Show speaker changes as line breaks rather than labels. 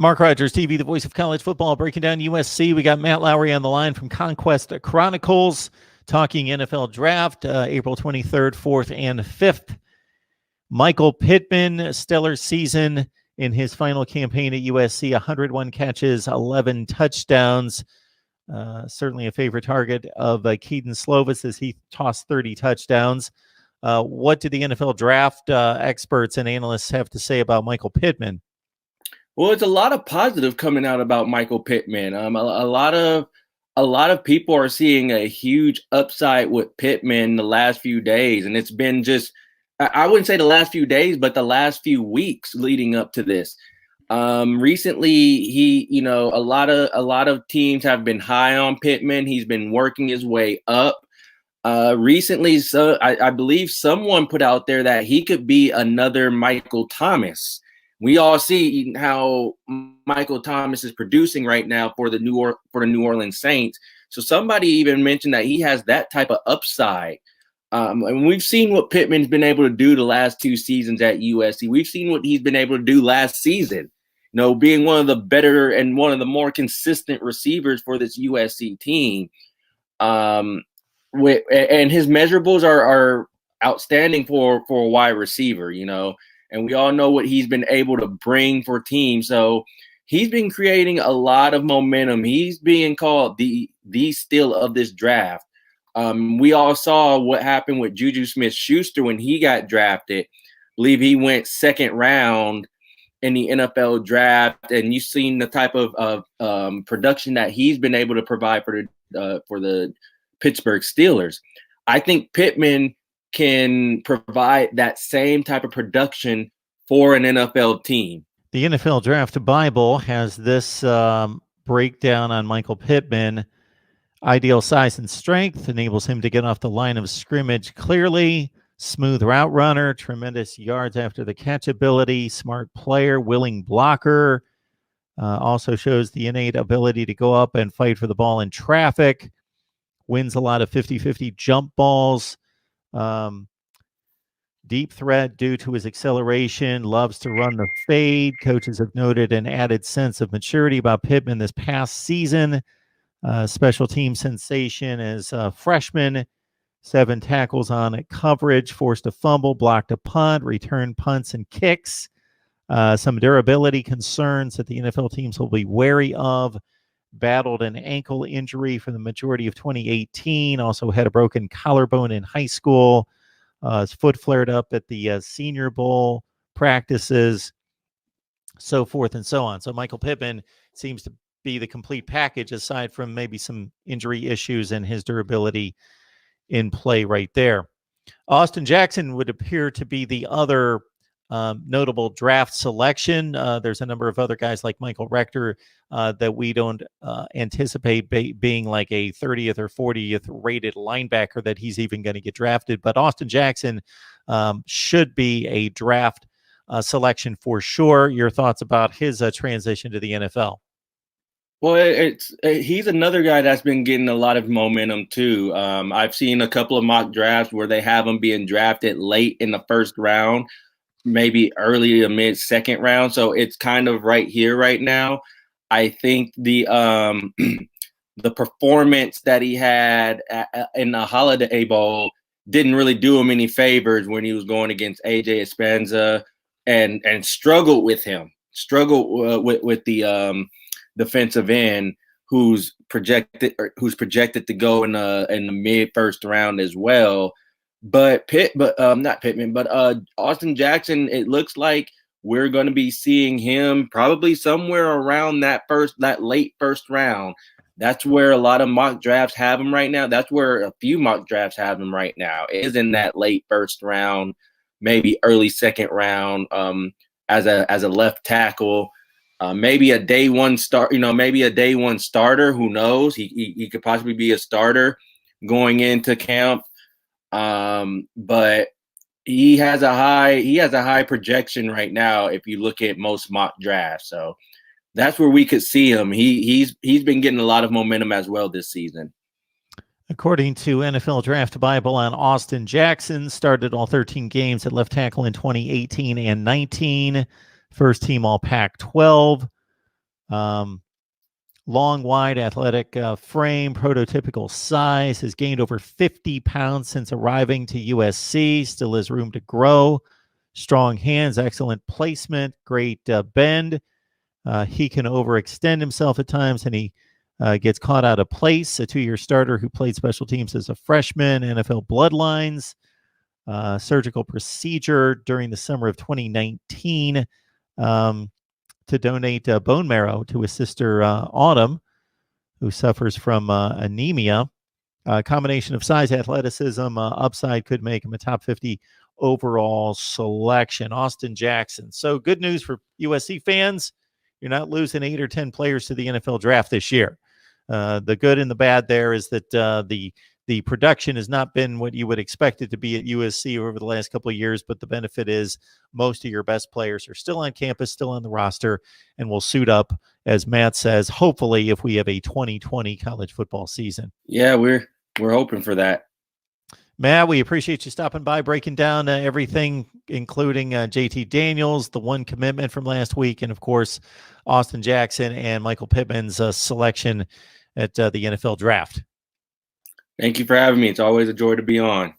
Mark Rogers TV, the voice of college football, breaking down USC. We got Matt Lowry on the line from Conquest Chronicles, talking NFL draft, April 23rd, 4th, and 5th. Michael Pittman, stellar season in his final campaign at USC, 101 catches, 11 touchdowns. Certainly a favorite target of Keaton Slovis as he tossed 30 touchdowns. What do the NFL draft experts and analysts have to say about Michael Pittman?
Well, it's a lot of positive coming out about Michael Pittman. A lot of people are seeing a huge upside with Pittman the last few days, and it's been just, I wouldn't say the last few days, but the last few weeks leading up to this. Recently, a lot of teams have been high on Pittman. He's been working his way up. Recently, so I believe someone put out there that he could be another Michael Thomas. We all see how Michael Thomas is producing right now for the New Orleans Saints. So somebody even mentioned that he has that type of upside. And we've seen what Pittman's been able to do the last 2 seasons at USC. We've seen what he's been able to do last season, being one of the better and one of the more consistent receivers for this USC team. And his measurables are outstanding for a wide receiver, and we all know what he's been able to bring for teams. So he's been creating a lot of momentum. He's being called the steal of this draft. We all saw what happened with Juju Smith-Schuster when he got drafted. I believe he went 2nd round in the NFL draft, and you've seen the type of production that he's been able to provide for the Pittsburgh Steelers. I think Pittman can provide that same type of production for an NFL team.
The NFL Draft Bible has this breakdown on Michael Pittman. Ideal size and strength enables him to get off the line of scrimmage clearly. Smooth route runner, tremendous yards after the catch ability, smart player, willing blocker. Also shows the innate ability to go up and fight for the ball in traffic. Wins a lot of 50-50 jump balls. Deep threat due to his acceleration, loves to run the fade. Coaches have noted an added sense of maturity about Pittman this past season. Special team sensation as a freshman, 7 tackles on coverage, forced a fumble, blocked a punt, returned punts and kicks. Some durability concerns that the NFL teams will be wary of. Battled an ankle injury for the majority of 2018. Also had a broken collarbone in high school. His foot flared up at the Senior Bowl practices, so forth and so on. So Michael Pittman seems to be the complete package, aside from maybe some injury issues and his durability in play right there. Austin Jackson would appear to be the other notable draft selection. There's a number of other guys like Michael Rector that we don't anticipate being like a 30th or 40th rated linebacker that he's even going to get drafted. But Austin Jackson should be a draft selection for sure. Your thoughts about his transition to the NFL?
Well, he's another guy that's been getting a lot of momentum too. I've seen a couple of mock drafts where they have him being drafted late in the 1st round, maybe early to mid 2nd round. So it's kind of right here right now. I think the performance that he had in the Holiday Bowl didn't really do him any favors when he was going against AJ Espenza and struggled with him, with the defensive end who's projected to go in the mid 1st round as well. But not Pittman, but Austin Jackson, it looks like we're going to be seeing him probably somewhere around that late 1st round. That's where a lot of mock drafts have him right now. That's where a few mock drafts have him right now, is in that late 1st round, maybe early 2nd round, as a left tackle. Maybe a day one start, maybe a day one starter. Who knows? He could possibly be a starter going into camp. But he has a high projection right now if you look at most mock drafts. So that's where we could see him. He's been getting a lot of momentum as well this season.
According to NFL Draft Bible, on Austin Jackson, started all 13 games at left tackle in 2018 and 19. First team All Pac-12. Long, wide, athletic frame, prototypical size, has gained over 50 pounds since arriving to USC, still has room to grow. Strong hands, excellent placement, great bend. He can overextend himself at times, and he gets caught out of place. A 2-year starter who played special teams as a freshman, NFL bloodlines, surgical procedure during the summer of 2019 to donate bone marrow to his sister Autumn, who suffers from anemia. A combination of size, athleticism, upside could make him a top 50 overall selection. Austin Jackson. So good news for USC fans. You're not losing 8 or 10 players to the NFL draft this year. The good and the bad there is that the production has not been what you would expect it to be at USC over the last couple of years, but the benefit is most of your best players are still on campus, still on the roster, and will suit up, as Matt says, hopefully if we have a 2020 college football season.
Yeah, we're hoping for that.
Matt, we appreciate you stopping by, breaking down everything, including JT Daniels, the one commitment from last week, and of course, Austin Jackson and Michael Pittman's selection at the NFL draft.
Thank you for having me. It's always a joy to be on.